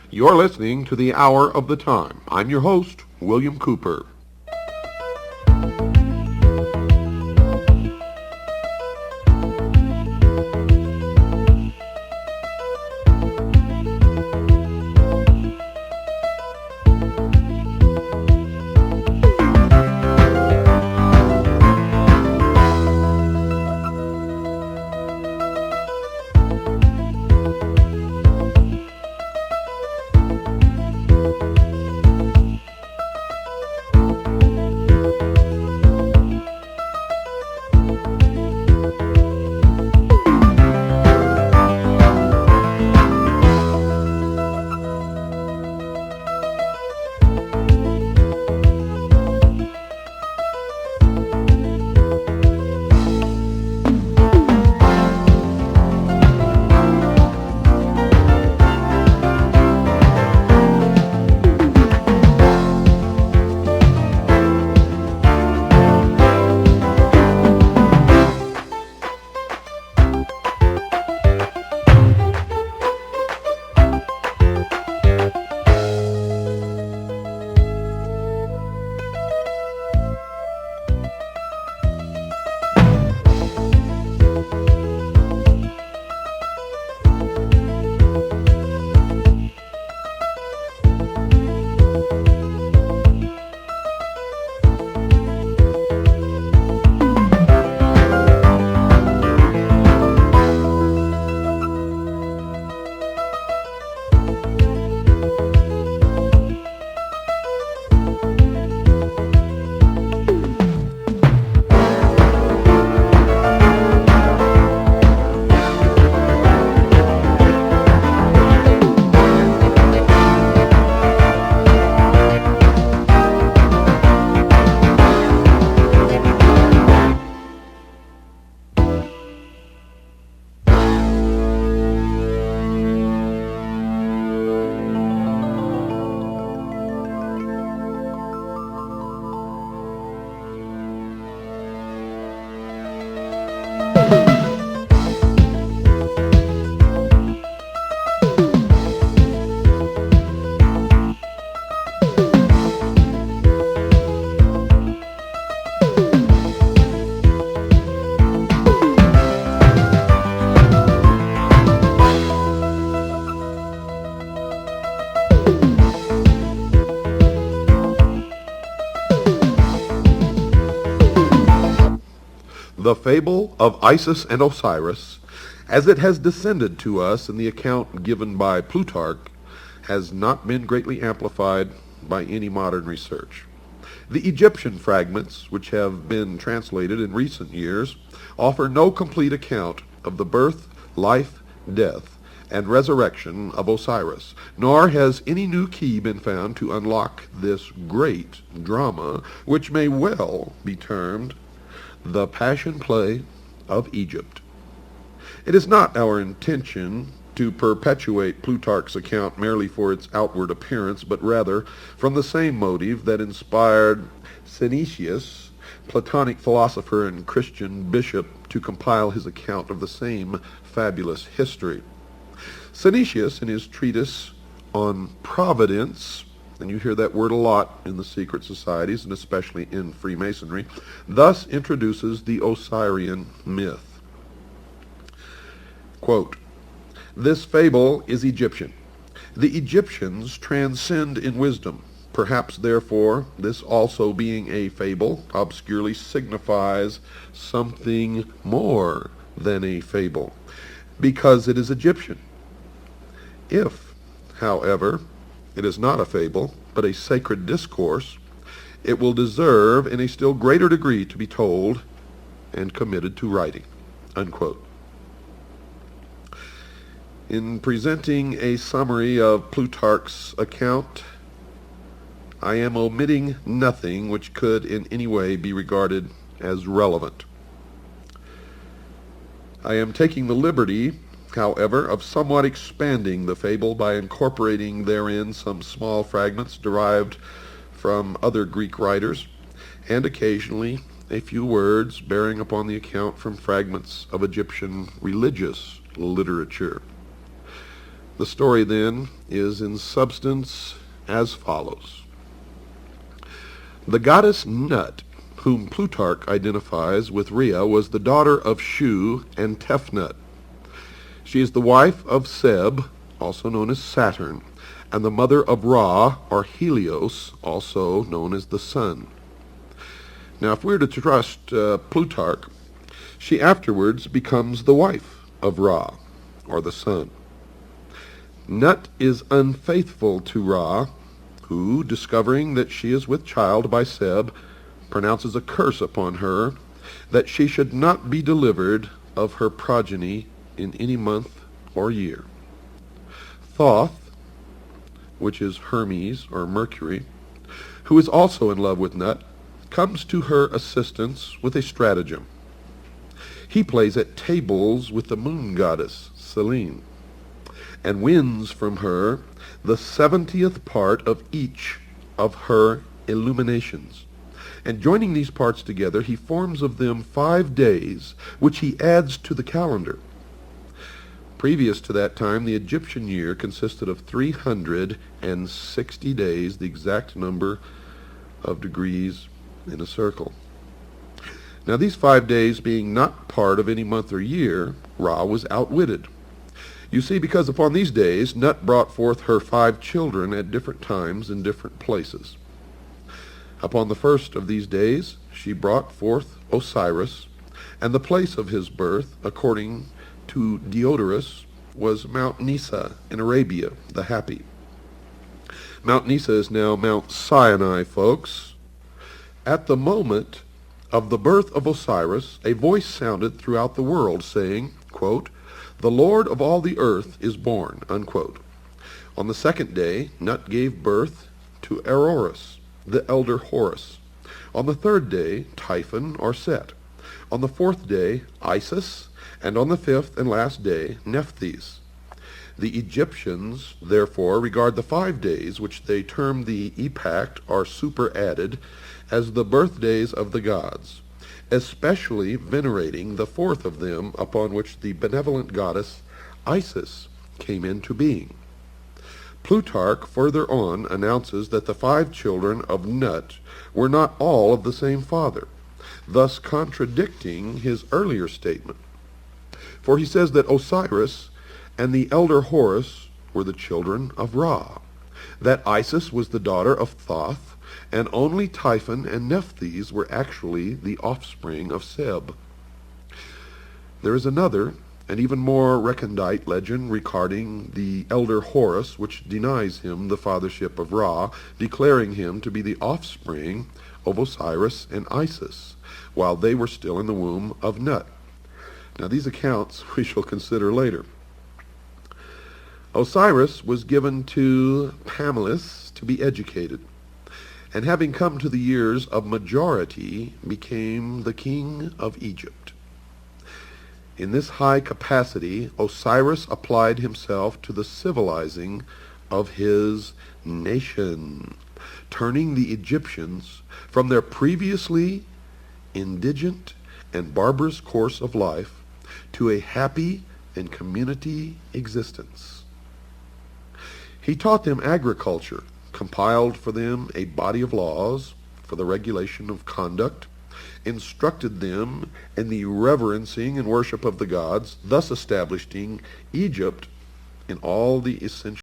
You're listening to the Hour of the Time. I'm your host, William Cooper. The fable of Isis and Osiris, as it has descended to us in the account given by Plutarch, has not been greatly amplified by any modern research. The Egyptian fragments, which have been translated in recent years, offer no complete account of the birth, life, death, and resurrection of Osiris, nor has any new key been found to unlock this great drama, which may well be termed the Passion Play of Egypt. It is not our intention to perpetuate Plutarch's account merely for its outward appearance, but rather from the same motive that inspired Synesius, Platonic philosopher and Christian bishop, to compile his account of the same fabulous history. Synesius, in his treatise on Providence, and you hear that word a lot in the secret societies and especially in Freemasonry, thus introduces the Osirian myth. Quote, "This fable is Egyptian. The Egyptians transcend in wisdom, Perhaps, therefore, this also being a fable obscurely signifies something more than a fable, because it is Egyptian. If, however, it is not a fable, but a sacred discourse, it will deserve in a still greater degree to be told and committed to writing." Unquote. In presenting a summary of Plutarch's account, I am omitting nothing which could in any way be regarded as relevant. I am taking the liberty, however, of somewhat expanding the fable by incorporating therein some small fragments derived from other Greek writers, and occasionally a few words bearing upon the account from fragments of Egyptian religious literature. The story, then, is in substance as follows. The goddess Nut, whom Plutarch identifies with Rhea, was the daughter of Shu and Tefnut. She is the wife of Seb, also known as Saturn, and the mother of Ra, or Helios, also known as the sun. Now, if we're to trust Plutarch, she afterwards becomes the wife of Ra, or the sun. Nut is unfaithful to Ra, who, discovering that she is with child by Seb, pronounces a curse upon her that she should not be delivered of her progeny in any month or year. Thoth, which is Hermes or Mercury, who is also in love with Nut, comes to her assistance with a stratagem. He plays at tables with the moon goddess, Selene, and wins from her the 70th part of each of her illuminations. And joining these parts together, he forms of them 5 days, which he adds to the calendar. Previous to that time, the Egyptian year consisted of 360 days, the exact number of degrees in a circle. Now, these 5 days being not part of any month or year, Ra was outwitted. You see, because upon these days Nut brought forth her 5 children at different times in different places. Upon the first of these days she brought forth Osiris, and the place of his birth, according to Diodorus, was Mount Nisa in Arabia, the Happy. Mount Nisa is now Mount Sinai, folks. At the moment of the birth of Osiris, a voice sounded throughout the world, saying, quote, "The Lord of all the earth is born," unquote. On the second day, Nut gave birth to Eroris, the elder Horus. On the third day, Typhon or Set. On the fourth day, Isis, and on the fifth and last day, Nephthys. The Egyptians, therefore, regard the 5 days, which they term the epact or superadded, as the birthdays of the gods, especially venerating the fourth of them, upon which the benevolent goddess Isis came into being. Plutarch further on announces that the 5 children of Nut were not all of the same father, thus contradicting his earlier statement. For he says that Osiris and the elder Horus were the children of Ra, that Isis was the daughter of Thoth, and only Typhon and Nephthys were actually the offspring of Seb. There is another and even more recondite legend regarding the elder Horus, which denies him the fathership of Ra, declaring him to be the offspring of Osiris and Isis, while they were still in the womb of Nut. Now, these accounts we shall consider later. Osiris was given to Pamela to be educated, and having come to the years of majority, became the king of Egypt. In this high capacity, Osiris applied himself to the civilizing of his nation, turning the Egyptians from their previously indigent and barbarous course of life to a happy and community existence. He taught them agriculture, compiled for them a body of laws for the regulation of conduct, instructed them in the reverencing and worship of the gods, thus establishing Egypt in all the essential